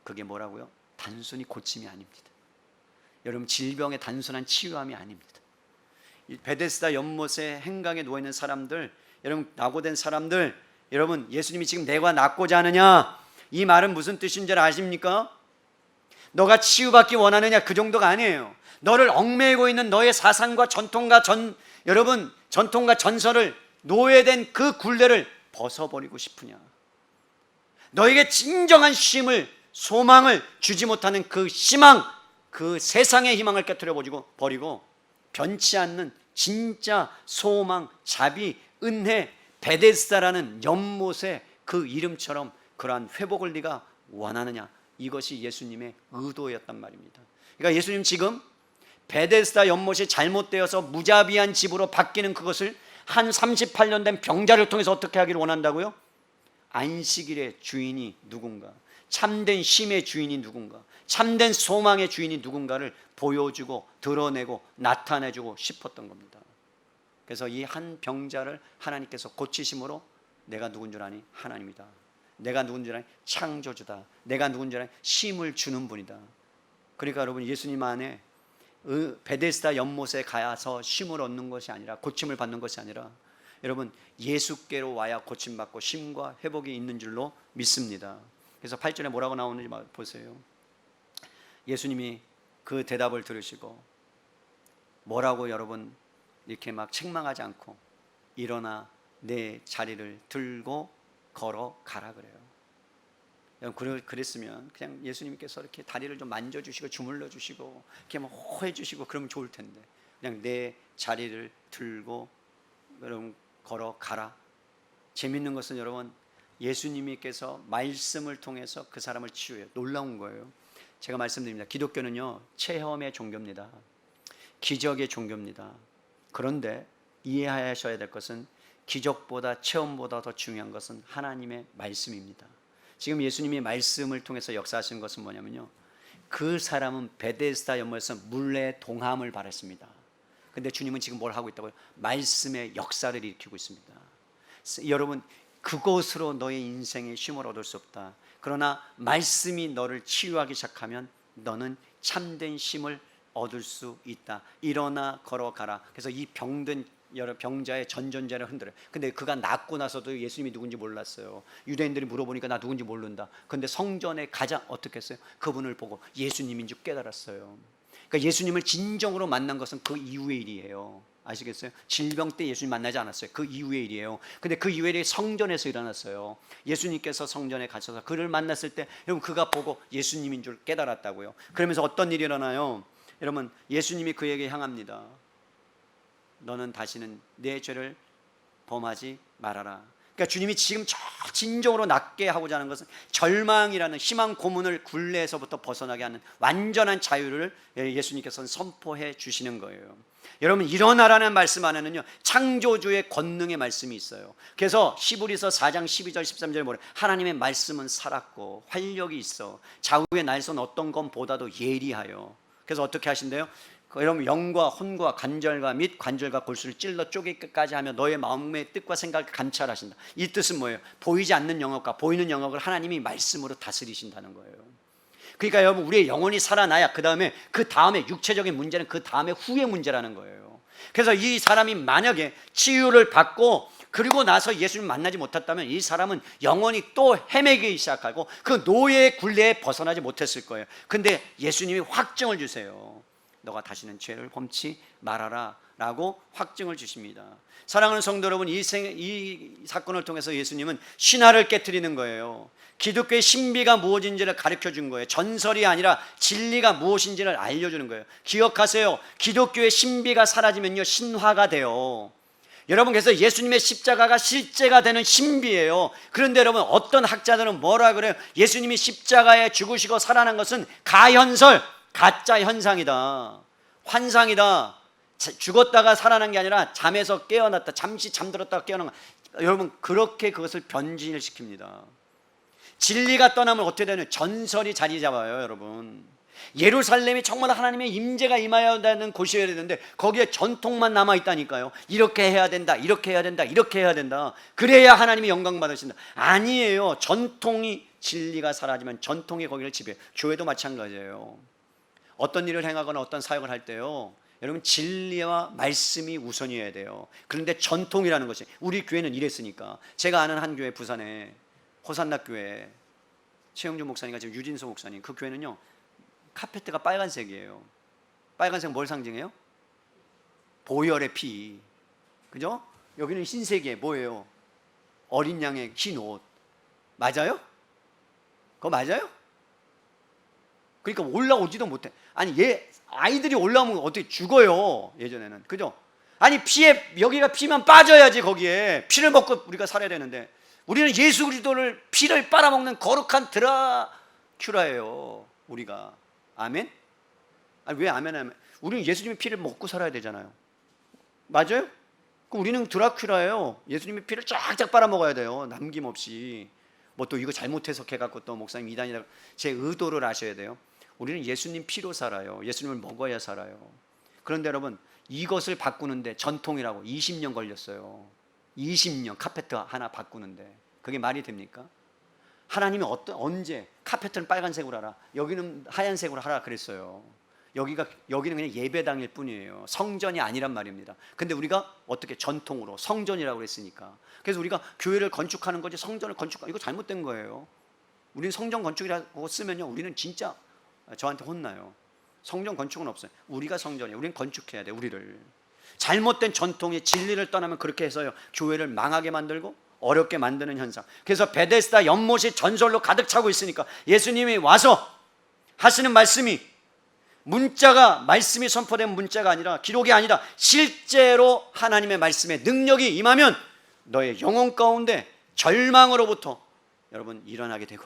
Speaker 1: 그게 뭐라고요? 단순히 고침이 아닙니다. 여러분 질병의 단순한 치유함이 아닙니다. 이 베데스다 연못의 행강에 누워있는 사람들, 여러분 낙오된 사람들, 여러분 예수님이 지금 내가 낫고자 하느냐, 이 말은 무슨 뜻인 줄 아십니까? 너가 치유받기 원하느냐, 그 정도가 아니에요. 너를 얽매이고 있는 너의 사상과 전통과 여러분 전통과 전설을, 노예된 그 굴레를 벗어버리고 싶으냐, 너에게 진정한 쉼을, 소망을 주지 못하는 그 희망, 그 세상의 희망을 깨트려 버리고 변치 않는 진짜 소망, 자비, 은혜, 베데스다라는 연못의 그 이름처럼 그러한 회복을 네가 원하느냐? 이것이 예수님의 의도였단 말입니다. 그러니까 예수님 지금 베데스다 연못이 잘못되어서 무자비한 집으로 바뀌는 그것을 한 38년 된 병자를 통해서 어떻게 하기를 원한다고요? 안식일의 주인이 누군가, 참된 쉼의 주인이 누군가, 참된 소망의 주인이 누군가를 보여주고 드러내고 나타내주고 싶었던 겁니다. 그래서 이 한 병자를 하나님께서 고치심으로 내가 누군 줄 아니? 하나님이다. 내가 누군 줄 아니? 창조주다. 내가 누군 줄 아니? 쉼을 주는 분이다. 그러니까 여러분, 예수님 안에 베데스다 연못에 가서 쉼을 얻는 것이 아니라, 고침을 받는 것이 아니라, 여러분 예수께로 와야 고침받고 쉼과 회복이 있는 줄로 믿습니다. 그래서 8절에 뭐라고 나오는지 보세요. 예수님이 그 대답을 들으시고 뭐라고 여러분 이렇게 막 책망하지 않고 일어나 내 자리를 들고 걸어가라 그래요. 여러분 그랬으면 그냥 예수님께서 이렇게 다리를 좀 만져주시고 주물러 주시고 이렇게 막 호해 주시고 그러면 좋을 텐데, 그냥 내 자리를 들고 여러분 걸어가라. 재밌는 것은 여러분, 예수님께서 말씀을 통해서 그 사람을 치유해요. 놀라운 거예요. 제가 말씀드립니다. 기독교는요, 체험의 종교입니다. 기적의 종교입니다. 그런데 이해하셔야 될 것은 기적보다 체험보다 더 중요한 것은 하나님의 말씀입니다. 지금 예수님이 말씀을 통해서 역사하신 것은 뭐냐면요, 그 사람은 베데스다 연못에서 물레 동함을 바랐습니다. 근데 주님은 지금 뭘 하고 있다고요? 말씀의 역사를 일으키고 있습니다. 여러분, 그것으로 너의 인생의 쉼을 얻을 수 없다. 그러나 말씀이 너를 치유하기 시작하면 너는 참된 쉼을 얻을 수 있다. 일어나 걸어가라. 그래서 이 병든 병자의 전전자를 흔들어요. 근데 그가 낫고 나서도 예수님이 누군지 몰랐어요. 유대인들이 물어보니까 나 누군지 모른다. 근데 성전에 가자 어떻게 했어요? 그분을 보고 예수님인 줄 깨달았어요. 그러니까 예수님을 진정으로 만난 것은 그 이후의 일이에요. 아시겠어요? 질병 때 예수님 만나지 않았어요. 그 이후의 일이에요. 근데 그 이후의 일이 성전에서 일어났어요. 예수님께서 성전에 가셔서 그를 만났을 때 여러분, 그가 보고 예수님인 줄 깨달았다고요. 그러면서 어떤 일이 일어나요? 여러분, 예수님이 그에게 향합니다. 너는 다시는 내 죄를 범하지 말아라. 그러니까 주님이 지금 진정으로 낫게 하고자 하는 것은 절망이라는 희망 고문을 굴레에서부터 벗어나게 하는 완전한 자유를 예수님께서는 선포해 주시는 거예요. 여러분, 일어나라는 말씀 안에는요, 창조주의 권능의 말씀이 있어요. 그래서 히브리서 4장 12절 13절에 뭐래요? 하나님의 말씀은 살았고 활력이 있어 좌우의 날선 어떤 것보다도 예리하여. 그래서 어떻게 하신대요? 여러분, 영과 혼과 관절과 및 관절과 골수를 찔러 쪼개기까지 하며 너의 마음의 뜻과 생각을 감찰하신다. 이 뜻은 뭐예요? 보이지 않는 영역과 보이는 영역을 하나님이 말씀으로 다스리신다는 거예요. 그러니까 여러분, 우리의 영혼이 살아나야 그 다음에 육체적인 문제는 그 다음에 후의 문제라는 거예요. 그래서 이 사람이 만약에 치유를 받고 그리고 나서 예수님 만나지 못했다면 이 사람은 영원히 또 헤매기 시작하고 그 노예의 굴레에 벗어나지 못했을 거예요. 근데 예수님이 확증을 주세요. 너가 다시는 죄를 범치 말아라 라고 확증을 주십니다. 사랑하는 성도 여러분, 이 사건을 통해서 예수님은 신화를 깨트리는 거예요. 기독교의 신비가 무엇인지를 가르쳐 준 거예요. 전설이 아니라 진리가 무엇인지를 알려주는 거예요. 기억하세요. 기독교의 신비가 사라지면요, 신화가 돼요. 여러분, 그래서 예수님의 십자가가 실제가 되는 신비예요. 그런데 여러분, 어떤 학자들은 뭐라 그래요? 예수님이 십자가에 죽으시고 살아난 것은 가현설, 가짜 현상이다, 환상이다. 죽었다가 살아난 게 아니라 잠에서 깨어났다, 잠시 잠들었다가 깨어난 거. 여러분, 그렇게 그것을 변진을 시킵니다. 진리가 떠나면 어떻게 되냐? 전설이 자리 잡아요. 여러분, 예루살렘이 정말 하나님의 임재가 임하여야 되는 곳이어야 되는데 거기에 전통만 남아있다니까요. 이렇게 해야 된다, 이렇게 해야 된다, 이렇게 해야 된다, 그래야 하나님이 영광 받으신다. 아니에요. 전통이, 진리가 사라지면 전통이 거기를 지배해요. 교회도 마찬가지예요. 어떤 일을 행하거나 어떤 사역을 할 때요, 여러분, 진리와 말씀이 우선이어야 돼요. 그런데 전통이라는 것이, 우리 교회는 이랬으니까. 제가 아는 한 교회, 부산에 호산나 교회 최영준 목사님과 지금 유진소 목사님, 그 교회는요, 카페트가 빨간색이에요. 빨간색 뭘 상징해요? 보혈의 피, 그죠? 여기는 흰색이에요. 뭐예요? 어린 양의 흰 옷. 맞아요? 그거 맞아요? 그러니까 올라오지도 못해. 아니 아이들이 올라오면 어떻게 죽어요 예전에는. 그죠? 아니 피에 여기가 피면 빠져야지. 거기에 피를 먹고 우리가 살아야 되는데 우리는 예수 그리스도를 피를 빨아먹는 거룩한 드라큘라예요 우리가. 아멘? 아니 왜 아멘 하면 우리는 예수님의 피를 먹고 살아야 되잖아요. 맞아요? 그럼 우리는 드라큘라예요. 예수님의 피를 쫙쫙 빨아먹어야 돼요. 남김없이. 뭐 또 이거 잘못 해석해갖고 또 목사님 이단이라고. 제 의도를 아셔야 돼요. 우리는 예수님 피로 살아요. 예수님을 먹어야 살아요. 그런데 여러분 이것을 바꾸는데 전통이라고 20년 걸렸어요. 20년 카페트 하나 바꾸는데 그게 말이 됩니까? 하나님이 언제 카페트는 빨간색으로 하라, 여기는 하얀색으로 하라 그랬어요. 여기는 그냥 예배당일 뿐이에요. 성전이 아니란 말입니다. 근데 우리가 어떻게 전통으로 성전이라고 그랬으니까. 그래서 우리가 교회를 건축하는 거지 성전을 이거 잘못된 거예요. 우리는 성전 건축이라고 쓰면요 우리는 진짜 저한테 혼나요. 성전 건축은 없어요. 우리가 성전이에요. 우리는 건축해야 돼. 우리를 잘못된 전통의 진리를 떠나면 그렇게 해서요 교회를 망하게 만들고 어렵게 만드는 현상. 그래서 베데스다 연못이 전설로 가득 차고 있으니까 예수님이 와서 하시는 말씀이 말씀이 선포된 문자가 아니라 기록이 아니라 실제로 하나님의 말씀의 능력이 임하면 너의 영혼 가운데 절망으로부터 여러분 일어나게 되고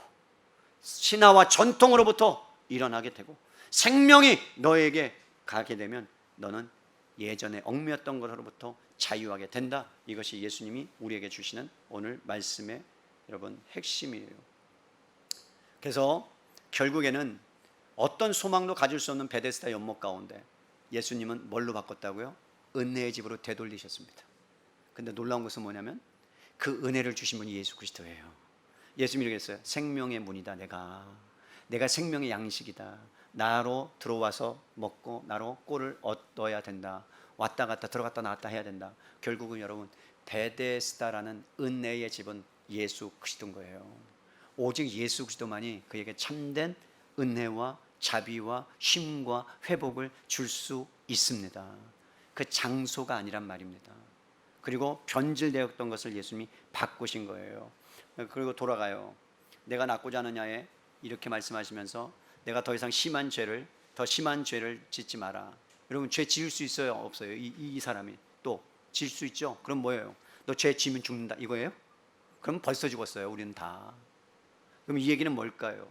Speaker 1: 신화와 전통으로부터 일어나게 되고 생명이 너에게 가게 되면 너는 예전에 얽매였던 것으로부터 자유하게 된다. 이것이 예수님이 우리에게 주시는 오늘 말씀의 여러분 핵심이에요. 그래서 결국에는 어떤 소망도 가질 수 없는 베데스다 연못 가운데 예수님은 뭘로 바꿨다고요? 은혜의 집으로 되돌리셨습니다. 근데 놀라운 것은 뭐냐면 그 은혜를 주신 분이 예수 그리스도예요. 예수님이 이렇게 했어요. 생명의 문이다. 내가 생명의 양식이다. 나로 들어와서 먹고 나로 꼴을 얻어야 된다. 왔다 갔다 들어갔다 나왔다 해야 된다. 결국은 여러분 베데스다라는 은혜의 집은 예수 그리스도인 거예요. 오직 예수 그리스도만이 그에게 참된 은혜와 자비와 쉼과 회복을 줄 수 있습니다. 그 장소가 아니란 말입니다. 그리고 변질되었던 것을 예수님이 바꾸신 거예요. 그리고 돌아가요. 내가 낫고자 하느냐에 이렇게 말씀하시면서 내가 더 이상 더 심한 죄를 짓지 마라. 여러분 죄 지을 수 있어요? 없어요? 이 사람이 또 지을 수 있죠? 그럼 뭐예요? 너 죄 지으면 죽는다 이거예요? 그럼 벌써 죽었어요. 우리는 다. 그럼 이 얘기는 뭘까요?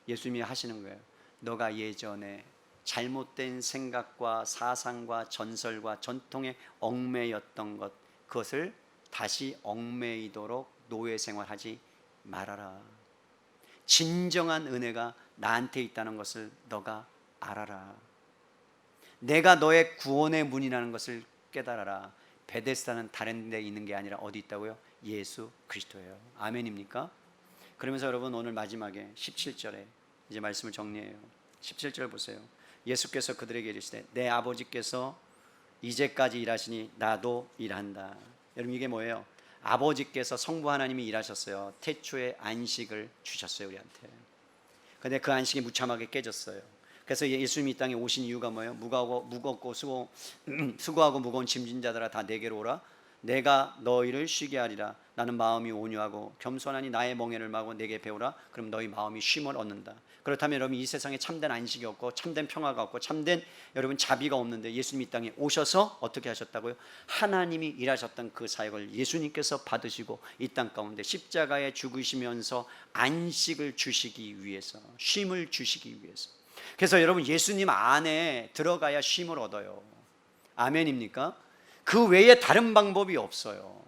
Speaker 1: 예수님이 하시는 거예요. 너가 예전에 잘못된 생각과 사상과 전설과 전통에 얽매였던 그것을 다시 얽매이도록 노예 생활하지 말아라. 진정한 은혜가 나한테 있다는 것을 너가 알아라. 내가 너의 구원의 문이라는 것을 깨달아라. 베데스다는 다른 데 있는 게 아니라 어디 있다고요? 예수 그리스도예요. 아멘입니까? 그러면서 여러분 오늘 마지막에 17절에 이제 말씀을 정리해요. 17절 보세요. 예수께서 그들에게 이르시되 내 아버지께서 이제까지 일하시니 나도 일한다. 여러분 이게 뭐예요? 아버지께서 성부 하나님이 일하셨어요. 태초에 안식을 주셨어요 우리한테. 근데 그 안식이 무참하게 깨졌어요. 그래서 예수님이 이 땅에 오신 이유가 뭐예요? 무겁고 수고하고 무거운 짐진 자들아 다 내게로 오라. 내가 너희를 쉬게 하리라. 나는 마음이 온유하고 겸손하니 나의 멍에를 마고 내게 배우라. 그럼 너희 마음이 쉼을 얻는다. 그렇다면 여러분 이 세상에 참된 안식이 없고 참된 평화가 없고 참된 여러분 자비가 없는데 예수님이 이 땅에 오셔서 어떻게 하셨다고요? 하나님이 일하셨던 그 사역을 예수님께서 받으시고 이 땅 가운데 십자가에 죽으시면서 안식을 주시기 위해서, 쉼을 주시기 위해서. 그래서 여러분 예수님 안에 들어가야 쉼을 얻어요. 아멘입니까? 그 외에 다른 방법이 없어요.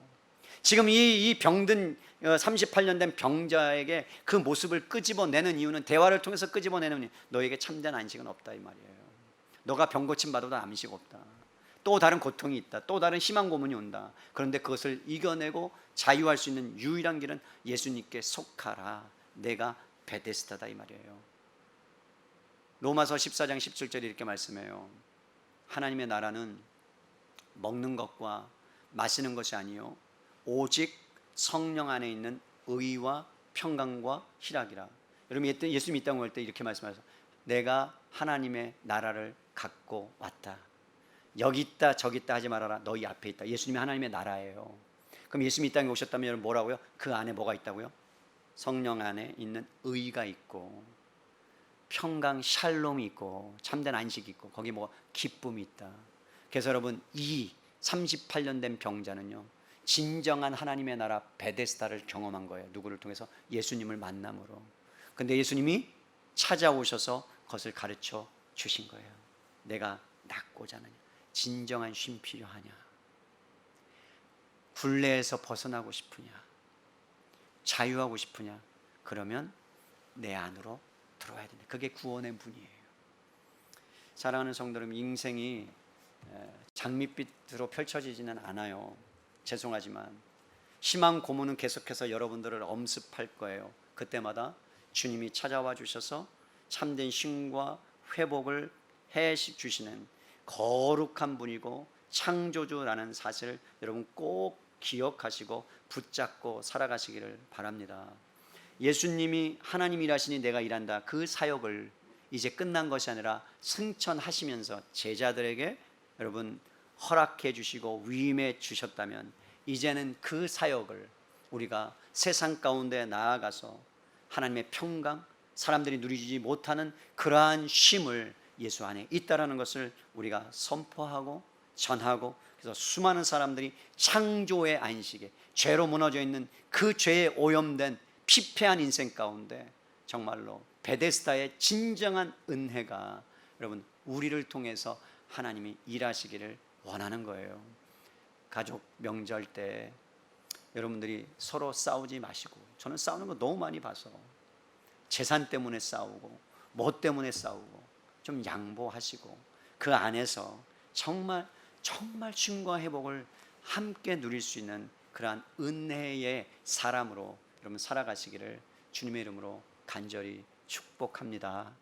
Speaker 1: 지금 이 병든 38년 된 병자에게 그 모습을 끄집어내는 이유는, 대화를 통해서 끄집어내는 이유, 너에게 참된 안식은 없다 이 말이에요. 너가 병 고침 받아도 안식 없다. 또 다른 고통이 있다. 또 다른 희망 고문이 온다. 그런데 그것을 이겨내고 자유할 수 있는 유일한 길은 예수님께 속하라. 내가 베데스다다 이 말이에요. 로마서 14장 17절에 이렇게 말씀해요. 하나님의 나라는 먹는 것과 마시는 것이 아니요 오직 성령 안에 있는 의와 평강과 희락이라. 여러분 예수님 이 땅에 올 때 이렇게 말씀하셨어요. 내가 하나님의 나라를 갖고 왔다. 여기 있다 저기 있다 하지 말아라. 너희 앞에 있다. 예수님이 하나님의 나라예요. 그럼 예수님이 이 땅에 오셨다면 여러분 뭐라고요? 그 안에 뭐가 있다고요? 성령 안에 있는 의가 있고 평강 샬롬이 있고 참된 안식이 있고 거기 뭐 기쁨이 있다. 그래서 여러분 이 38년 된 병자는요 진정한 하나님의 나라 베데스다를 경험한 거예요. 누구를 통해서? 예수님을 만남으로. 근데 예수님이 찾아오셔서 그것을 가르쳐 주신 거예요. 내가 낫고자 하느냐? 진정한 쉼 필요하냐? 굴레에서 벗어나고 싶으냐? 자유하고 싶으냐? 그러면 내 안으로 들어와야 된다. 그게 구원의 문이에요. 사랑하는 성도 여러분, 인생이 장밋빛으로 펼쳐지지는 않아요. 죄송하지만 희망 고문은 계속해서 여러분들을 엄습할 거예요. 그때마다 주님이 찾아와 주셔서 참된 쉼과 회복을 해 주시는 거룩한 분이고 창조주라는 사실을 여러분 꼭 기억하시고 붙잡고 살아가시기를 바랍니다. 예수님이 하나님 일하시니 내가 일한다. 그 사역을 이제 끝난 것이 아니라 승천하시면서 제자들에게 여러분 허락해 주시고 위임해 주셨다면 이제는 그 사역을 우리가 세상 가운데 나아가서 하나님의 평강, 사람들이 누리지 못하는 그러한 쉼을 예수 안에 있다라는 것을 우리가 선포하고 전하고, 그래서 수많은 사람들이 창조의 안식에, 죄로 무너져 있는 그 죄에 오염된 피폐한 인생 가운데 정말로 베데스다의 진정한 은혜가 여러분 우리를 통해서 하나님이 일하시기를 원하는 거예요. 가족 명절 때 여러분들이 서로 싸우지 마시고, 저는 싸우는 거 너무 많이 봐서 재산 때문에 싸우고 뭐 때문에 싸우고, 좀 양보하시고 그 안에서 정말 쉼과 회복을 함께 누릴 수 있는 그러한 은혜의 사람으로 여러분 살아가시기를 주님의 이름으로 간절히 축복합니다.